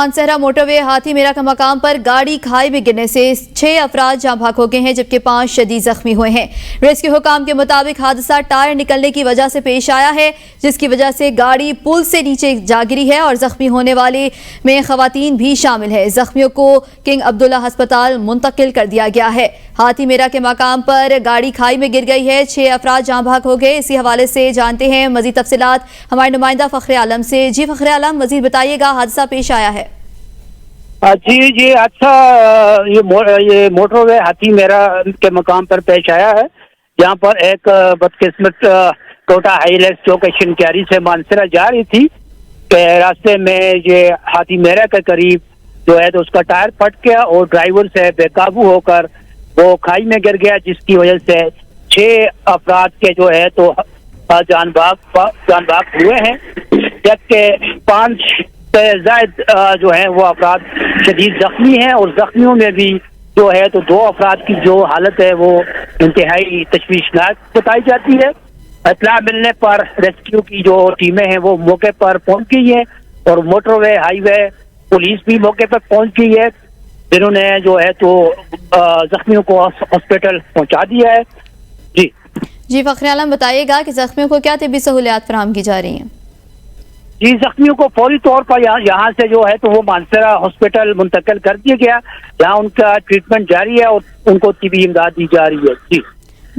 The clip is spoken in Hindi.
मानसहरा मोटरवे हाथी मेरा का मकाम पर गाड़ी खाई में गिरने से 6 अफराद जाँ भाग हो गए हैं, जबकि 5 शदीद जख्मी हुए हैं। रेस्क्यू हुकाम के मुताबिक हादसा टायर निकलने की वजह से पेश आया है, जिसकी वजह से गाड़ी पुल से नीचे जा गिरी है और जख्मी होने वाले में खवातीन भी शामिल है। जख्मियों को किंग अब्दुल्ला अस्पताल मुंतकिल कर दिया गया है। हाथी मेरा के मकाम पर गाड़ी खाई में गिर गई है, 6 अफराद जाँ भाग हो गए। इसी हवाले से जानते हैं मजीद तफसीलात हमारे नुमाइंदा फखरे आलम से। जी फखरे आलम, मजीद बताइएगा, हादसा पेश आया है। जी अच्छा, ये मोटरवे हाथी मेरा के मकाम पर पेश आया है, जहाँ पर एक बदकिस्मत टोटा हाईलैक्स जो कि शिनक्यारी से मानसरा जा रही थी, रास्ते में ये हाथी मेरा के करीब जो है तो उसका टायर फट गया और ड्राइवर से बेकाबू होकर वो खाई में गिर गया, जिसकी वजह से 6 अफराद के जो है तो जान भाग हुए हैं, जबकि 5 से जायद जो है वो अफराद शदीद जख्मी हैं और जख्मियों में भी जो है तो 2 अफराद की जो हालत है वो इंतहाई तशवीशनाक बताई जाती है। इत्तला मिलने पर रेस्क्यू की जो टीमें हैं वो मौके पर पहुंच गई है और मोटरवे हाईवे पुलिस भी मौके पर पहुंच गई है, जिन्होंने जो है तो जख्मियों को हॉस्पिटल पहुंचा दिया है। जी फखरे आलम, बताइएगा कि जख्मियों को क्या तिब्बी सहूलियात फराहम की जा रही हैं? जी, जख्मियों को फौरी तौर पर यहाँ से जो है तो वो मानसरा हॉस्पिटल मुंतकिल कर दिया गया, जहाँ उनका ट्रीटमेंट जारी है और उनको तिब्बी इमदाद दी जा रही है। जी।